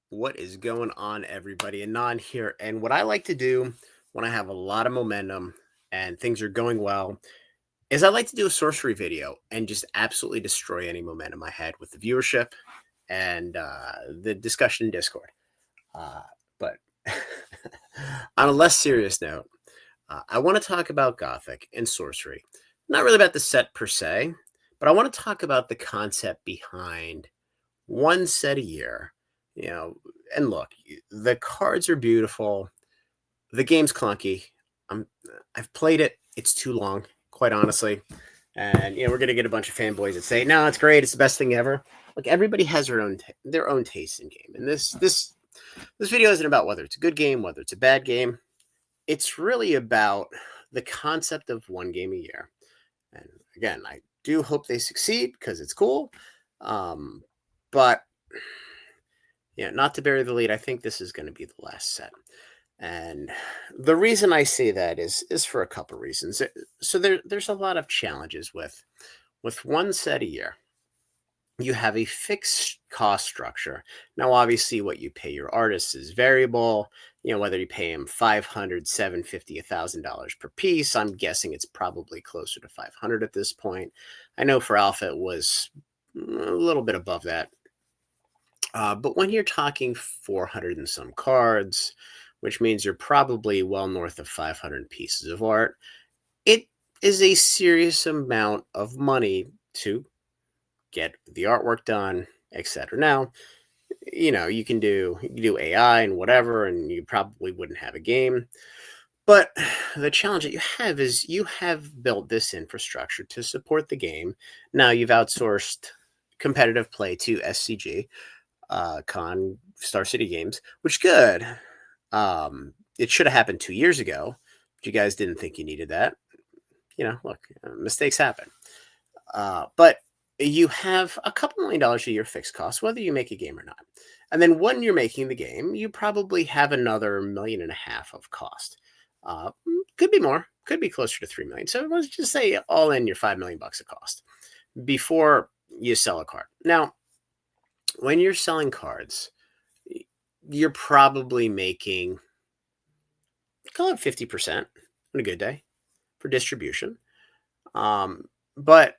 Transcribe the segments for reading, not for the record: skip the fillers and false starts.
What is going on, everybody? Anon here. And what I like to do when I have a lot of momentum and things are going well is I like to do a sorcery video and just absolutely destroy any momentum I had with the viewership and the discussion in Discord. Uh, but on a less serious note, I want to talk about Gothic and sorcery. Not really about the set per se, but I want to talk about the concept behind one set a year, you know. And look, the cards are beautiful. The game's clunky. I'm I've played it. It's too long, quite honestly. And we're gonna get a bunch of fanboys that say, "No, it's great. It's the best thing ever." Like everybody has their own taste in game, and this video isn't about whether it's a good game, whether it's a bad game. It's really about the concept of one game a year. And again, I do hope they succeed because it's cool. Um, but not to bury the lead, I think this is going to be the last set. And the reason I say that is for a couple reasons. So there's a lot of challenges with one set a year. You have a fixed cost structure. Now, obviously, what you pay your artists is variable. Whether you pay them 500, 750, $1,000 per piece. I'm guessing it's probably closer to 500 at this point. I know for Alpha it was a little bit above that. But when you're talking 400 and some cards, which means you're probably well north of 500 pieces of art, it is a serious amount of money to get the artwork done, etc. Now, you can do AI and whatever, and you probably wouldn't have a game. But the challenge that you have is you have built this infrastructure to support the game. Now you've outsourced competitive play to SCG, Con Star City Games, which good. It should have happened 2 years ago. But you guys didn't think you needed that. Look, mistakes happen. But you have a couple $1 million a year fixed costs, whether you make a game or not. And then when you're making the game, you probably have another 1.5 million of cost. Could be more, could be closer to 3 million. So let's just say all in your 5 million bucks of cost before you sell a card. Now, when you're selling cards, you're probably making, call it 50% on a good day for distribution. But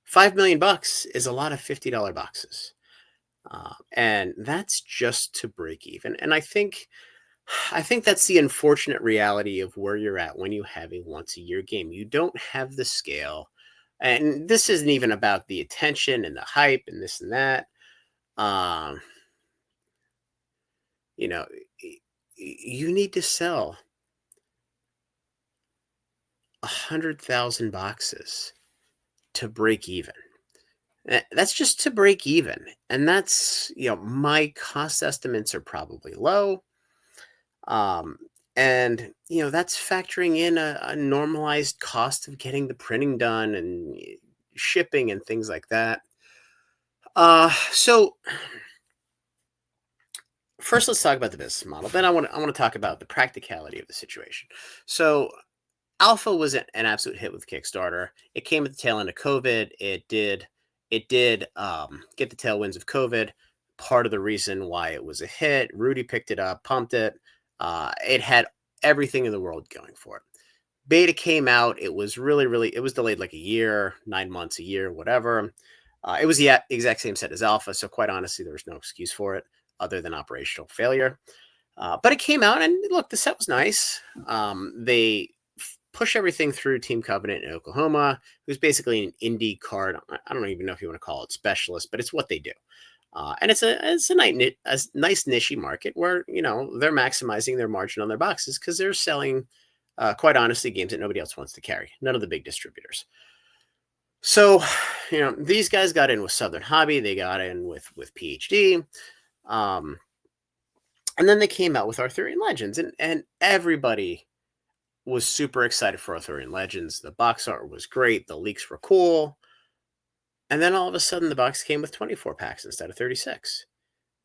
5 million bucks is a lot of $50 boxes. And that's just to break even. And I think that's the unfortunate reality of where you're at when you have a once a year game. You don't have the scale. And this isn't even about the attention and the hype and this and that. Um, you know, you need to sell 100,000 boxes to break even. That's just to break even. And that's, my cost estimates are probably low. Um, and that's factoring in a normalized cost of getting the printing done and shipping and things like that. So first, let's talk about the business model. Then I want to talk about the practicality of the situation. So Alpha was an absolute hit with Kickstarter. It came at the tail end of COVID. It did get the tailwinds of COVID. Part of the reason why it was a hit. Rudy picked it up, pumped it. It had everything in the world going for it. Beta came out. It was it was delayed like a year, 9 months, a year, whatever. It was the exact same set as Alpha. So quite honestly, there was no excuse for it other than operational failure. But it came out, and look, the set was nice. They push everything through Team Covenant in Oklahoma, who's basically an indie card. I don't even know if you want to call it specialist, but it's what they do. And it's a nice niche market where they're maximizing their margin on their boxes because they're selling, quite honestly, games that nobody else wants to carry. None of the big distributors. So, these guys got in with Southern Hobby. They got in with PhD. And then they came out with Arthurian Legends, and everybody was super excited for Arthurian Legends. The box art was great. The leaks were cool. And then all of a sudden, the box came with 24 packs instead of 36.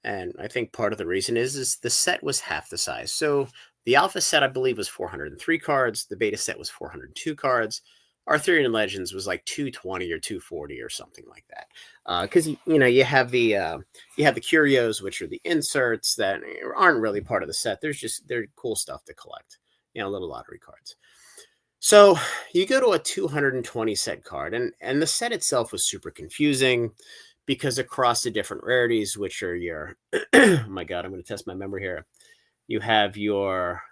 And I think part of the reason is the set was half the size. So the alpha set, I believe, was 403 cards. The beta set was 402 cards. Arthurian Legends was like 220 or 240 or something like that. Because you have the curios, which are the inserts that aren't really part of the set. They're cool stuff to collect. Little lottery cards. So you go to a 220 set card, and the set itself was super confusing because across the different rarities, which are your oh my god, I'm going to test my memory here. You have your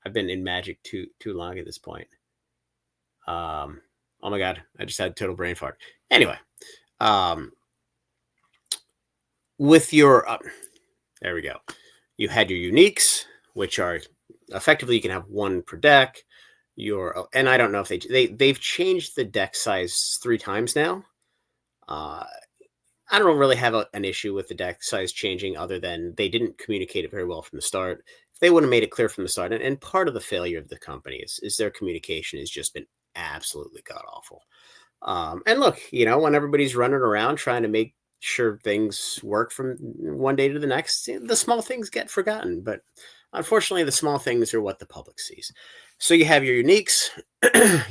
I've been in Magic too long at this point. Oh my god, I just had a total brain fart. Anyway, um, with your there we go. You had your uniques, which are effectively you can have one per deck. And I don't know if they've changed the deck size 3 times now. I don't really have an issue with the deck size changing, other than they didn't communicate it very well from the start. If they would have made it clear from the start, and part of the failure of the company is their communication has just been absolutely god awful. And look, when everybody's running around trying to make sure things work from one day to the next, the small things get forgotten. But unfortunately, the small things are what the public sees. So you have your uniques,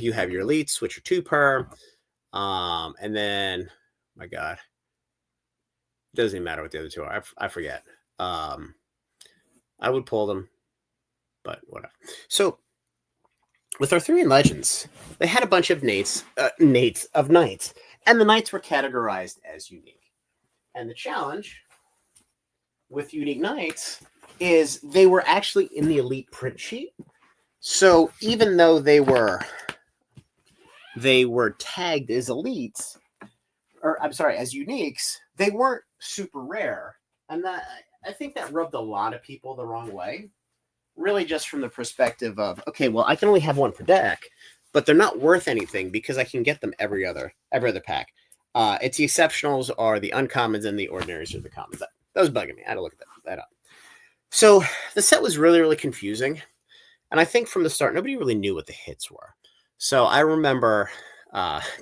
you have your elites, which are 2 per, and then, my God, it doesn't even matter what the other 2 are. I forget. I would pull them, but whatever. So with Arthurian Legends, they had a bunch of knights, and the knights were categorized as unique. And the challenge with unique knights is they were actually in the elite print sheet. So even though they were tagged as elites, or I'm sorry, as uniques, they weren't super rare. And that, I think that rubbed a lot of people the wrong way. Really just from the perspective of, okay, well, I can only have one per deck, but they're not worth anything because I can get them every other pack. It's the exceptionals are the uncommons and the ordinaries are the commons. That was bugging me. I had to look that up. So the set was really, really confusing. And I think from the start, nobody really knew what the hits were. So I remember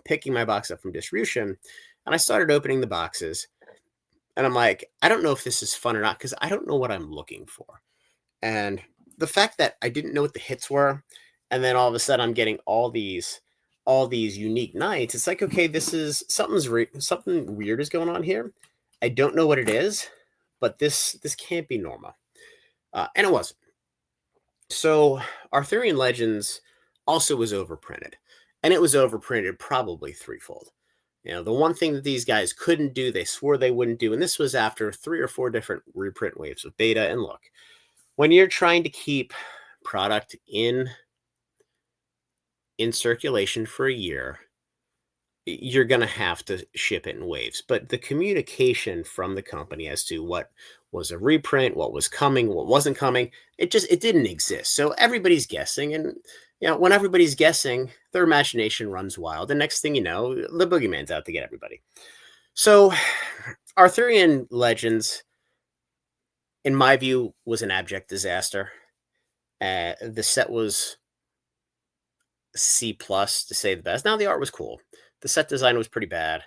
picking my box up from distribution, and I started opening the boxes. And I'm like, I don't know if this is fun or not because I don't know what I'm looking for. And the fact that I didn't know what the hits were, and then all of a sudden I'm getting all these unique knights, it's like, okay, this is something weird is going on here. I don't know what it is, but this can't be normal. And it wasn't. So Arthurian Legends also was overprinted, and it was overprinted probably threefold. The one thing that these guys couldn't do, they swore they wouldn't do, and this was after 3 or 4 different reprint waves of beta. And look, when you're trying to keep product in circulation for a year, you're going to have to ship it in waves. But the communication from the company as to what was a reprint, what was coming, what wasn't coming, it didn't exist. So everybody's guessing. And when everybody's guessing, their imagination runs wild. And next thing you know, the boogeyman's out to get everybody. So Arthurian Legends, in my view, was an abject disaster. The set was C plus, to say the best. Now, the art was cool. The set design was pretty bad.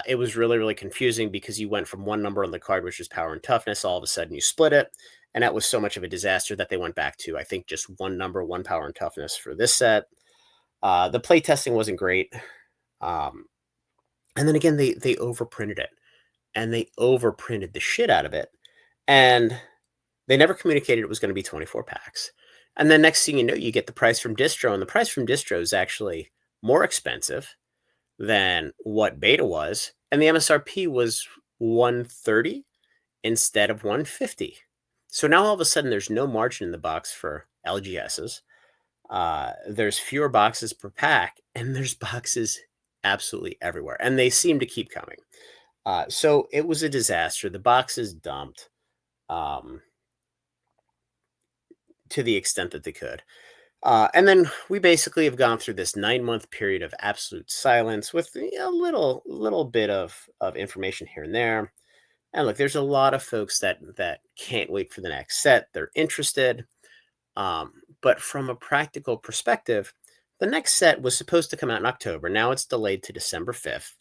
It was really, really confusing because you went from one number on the card, which was power and toughness. All of a sudden, you split it. And that was so much of a disaster that they went back to, I think, just one number, one power and toughness for this set. The play testing wasn't great. And then again, they overprinted it. And they overprinted the shit out of it. And they never communicated it was going to be 24 packs. And then next thing you know, you get the price from distro. And the price from distro is actually more expensive than what beta was. And the MSRP was 130 instead of 150. So now all of a sudden there's no margin in the box for LGSs. There's fewer boxes per pack, and there's boxes absolutely everywhere. And they seem to keep coming. So it was a disaster. The boxes dumped to the extent that they could. And then we basically have gone through this 9-month period of absolute silence with a little bit of information here and there. And look, there's a lot of folks that can't wait for the next set. They're interested. But from a practical perspective, the next set was supposed to come out in October. Now it's delayed to December 5th.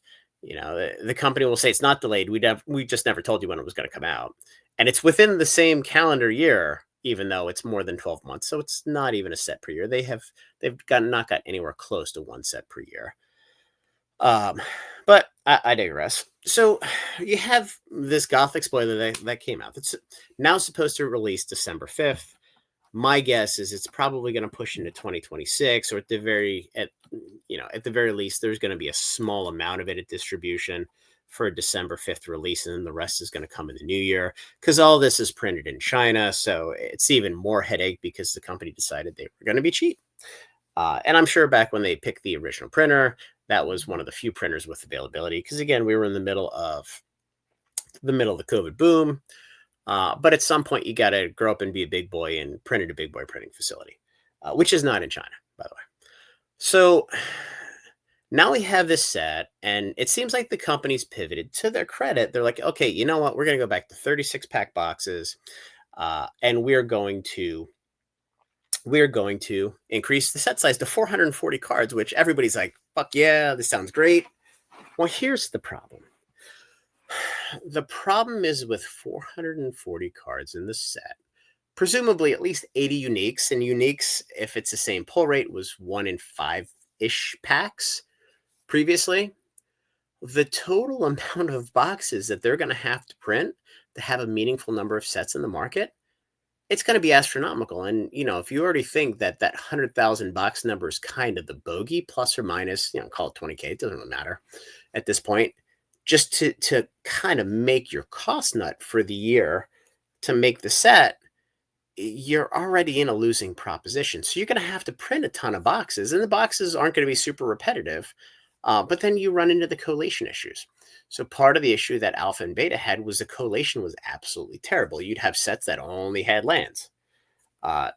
The company will say it's not delayed. We just never told you when it was going to come out. And it's within the same calendar year, even though it's more than 12 months. So it's not even a set per year. They've not got anywhere close to one set per year. Um, but I digress. So you have this Gothic spoiler that came out. That's now supposed to release December 5th. My guess is it's probably going to push into 2026, or at the very least, there's going to be a small amount of it at distribution for a December 5th release, and then the rest is going to come in the new year because all this is printed in China. So it's even more headache because the company decided they were going to be cheap. And I'm sure back when they picked the original printer, that was one of the few printers with availability. Because again, we were in the middle of the COVID boom. But at some point, you got to grow up and be a big boy and print at a big boy printing facility, which is not in China, by the way. So now we have this set, and it seems like the company's pivoted. To their credit, they're like, okay, you know what? We're going to go back to 36-pack boxes, and we're going to increase the set size to 440 cards, which everybody's like, fuck yeah, this sounds great. Well, here's the problem. The problem is with 440 cards in the set, presumably at least 80 uniques, and uniques, if it's the same pull rate, was 1 in 5-ish packs previously. The total amount of boxes that they're going to have to print to have a meaningful number of sets in the market, it's going to be astronomical. And, if you already think that 100,000 box number is kind of the bogey, plus or minus, call it 20K, it doesn't really matter at this point, just to kind of make your cost nut for the year to make the set, you're already in a losing proposition. So you're going to have to print a ton of boxes, and the boxes aren't going to be super repetitive. But then you run into the collation issues. So part of the issue that alpha and beta had was the collation was absolutely terrible. You'd have sets that only had lands.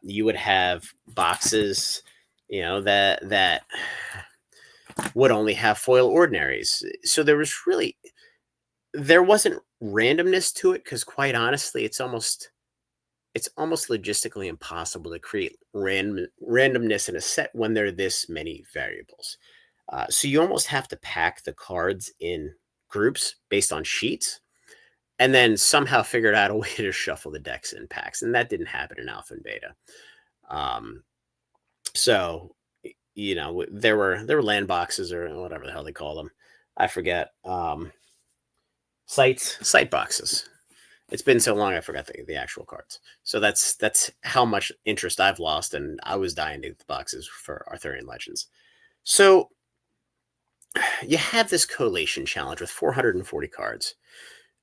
You would have boxes, that would only have foil ordinaries. So there wasn't randomness to it, because quite honestly, it's almost logistically impossible to create randomness in a set when there are this many variables. So you almost have to pack the cards in groups based on sheets, and then somehow figured out a way to shuffle the decks in packs. And that didn't happen in alpha and beta. So, there were land boxes, or whatever the hell they call them. I forget. Site boxes. It's been so long, I forgot the actual cards. So that's how much interest I've lost, and I was dying to get the boxes for Arthurian Legends. So you have this collation challenge with 440 cards.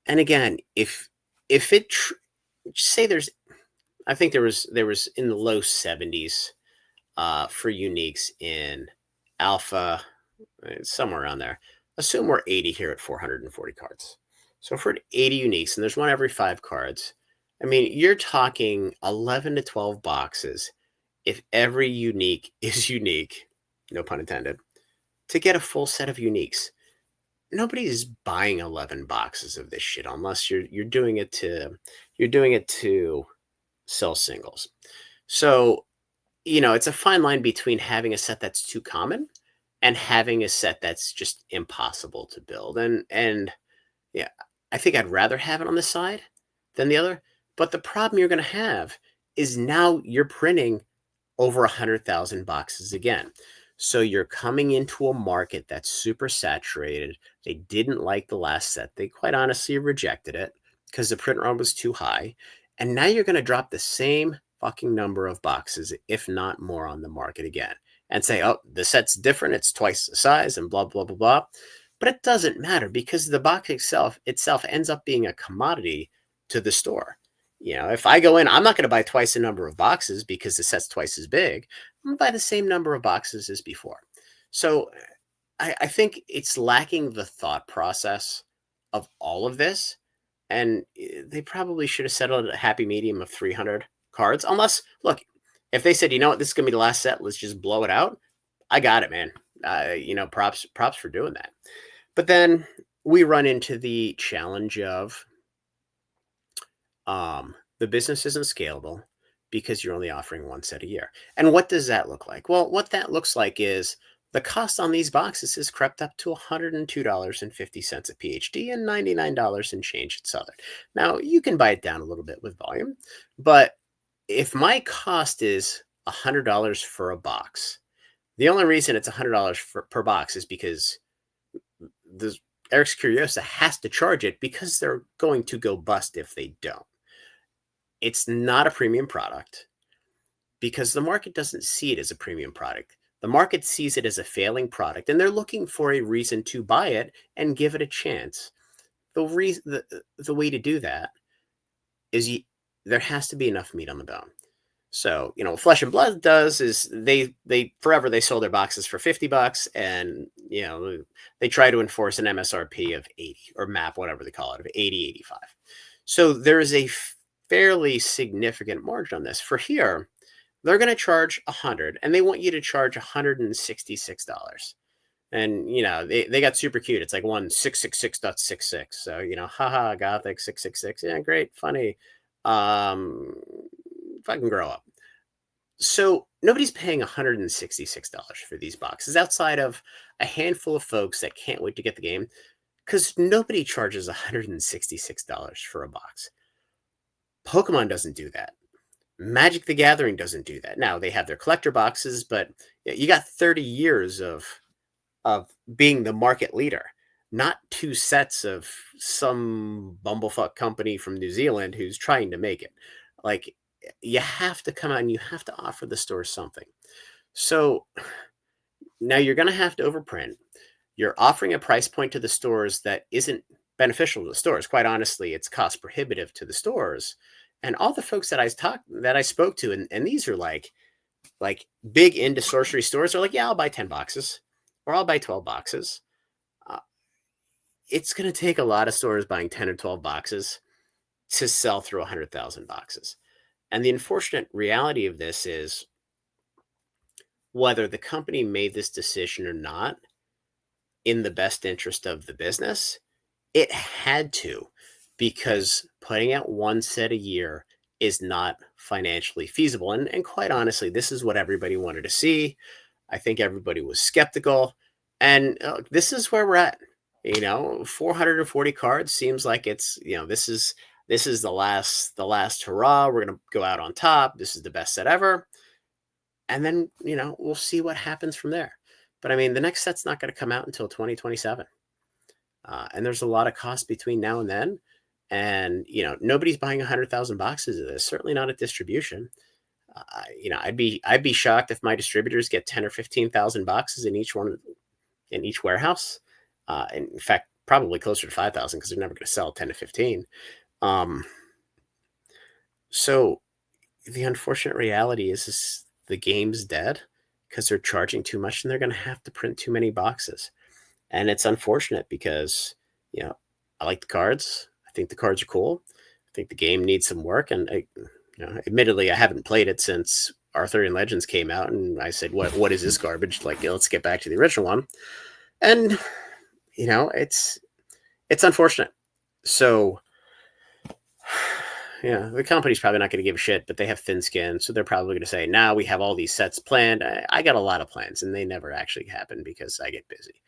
And again, if it say I think there was in the low 70s for uniques in alpha, somewhere around there. Assume we're 80 here at 440 cards. So if we're at 80 uniques and there's one every 5 cards, I mean, you're talking 11 to 12 boxes if every unique is unique, no pun intended, to get a full set of uniques. Nobody's buying 11 boxes of this shit unless you're doing it to sell singles. So, it's a fine line between having a set that's too common and having a set that's just impossible to build. And yeah, I think I'd rather have it on this side than the other. But the problem you're going to have is now you're printing over 100,000 boxes again. So you're coming into a market that's super saturated. They didn't like the last set. They quite honestly rejected it because the print run was too high. And now you're going to drop the same fucking number of boxes, if not more, on the market again, and say, oh, the set's different. It's twice the size and blah, blah, blah, blah. But it doesn't matter because the box itself ends up being a commodity to the store. If I go in, I'm not going to buy twice the number of boxes because the set's twice as big. I'm going to buy the same number of boxes as before. So I think it's lacking the thought process of all of this. And they probably should have settled at a happy medium of 300 cards. Unless, look, if they said, you know what, this is going to be the last set, let's just blow it out. I got it, man. Props for doing that. But then we run into the challenge of the business isn't scalable because you're only offering one set a year. And what does that look like? Well, what that looks like is the cost on these boxes has crept up to $102.50 at PhD and $99 and change at Southern. Now, you can buy it down a little bit with volume, but if my cost is $100 for a box, the only reason it's $100 per box is because the Eric's Curiosa has to charge it because they're going to go bust if they don't. It's not a premium product because the market doesn't see it as a premium product. The market sees it as a failing product and they're looking for a reason to buy it and give it a chance. The way to do that is there has to be enough meat on the bone. So, Flesh and Blood does is they forever they sold their boxes for $50 and, they try to enforce an MSRP of 80 or MAP, whatever they call it, of 80, 85. So there is a fairly significant margin on this. For here, they're going to charge 100 and they want you to charge $166. And they got super cute. It's like 1666.66. So, haha, Gothic 666. Yeah, great, funny. Fucking grow up. So nobody's paying $166 for these boxes outside of a handful of folks that can't wait to get the game because nobody charges $166 for a box. Pokemon doesn't do that. Magic the Gathering doesn't do that. Now they have their collector boxes, but you got 30 years of being the market leader, not two sets of some bumblefuck company from New Zealand who's trying to make it. Like, you have to come out and you have to offer the store something. So now you're going to have to overprint. You're offering a price point to the stores that isn't beneficial to the stores. Quite honestly, it's cost prohibitive to the stores. And all the folks that I spoke to, and these are like big into sorcery stores are like, yeah, I'll buy 10 boxes or I'll buy 12 boxes. It's going to take a lot of stores buying 10 or 12 boxes to sell through 100,000 boxes. And the unfortunate reality of this is whether the company made this decision or not in the best interest of the business, it had to, because putting out one set a year is not financially feasible. And quite honestly, this is what everybody wanted to see. I think everybody was skeptical. And this is where we're at. 440 cards seems like it's, this is the last hurrah. We're going to go out on top. This is the best set ever. And then, we'll see what happens from there. But I mean, the next set's not going to come out until 2027. And there's a lot of cost between now and then. And, nobody's buying 100,000 boxes of this, certainly not at distribution. I'd be shocked if my distributors get 10 or 15,000 boxes in each warehouse. In fact, probably closer to 5,000 because they're never going to sell 10 to 15. So the unfortunate reality is the game's dead because they're charging too much and they're going to have to print too many boxes. And it's unfortunate because, I like the cards. I think the cards are cool. I think the game needs some work. And admittedly, I haven't played it since Arthurian Legends came out. And I said, what is this garbage? Like, let's get back to the original one. And, it's unfortunate. So, the company's probably not going to give a shit, but they have thin skin. So they're probably going to say, now we have all these sets planned. I got a lot of plans and they never actually happen because I get busy.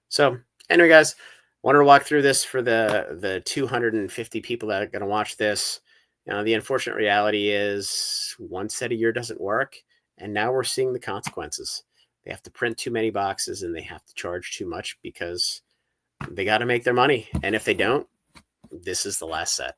So anyway, guys, wanted to walk through this for the 250 people that are going to watch this. The unfortunate reality is one set a year doesn't work. And now we're seeing the consequences. They have to print too many boxes and they have to charge too much because they got to make their money. And if they don't, this is the last set.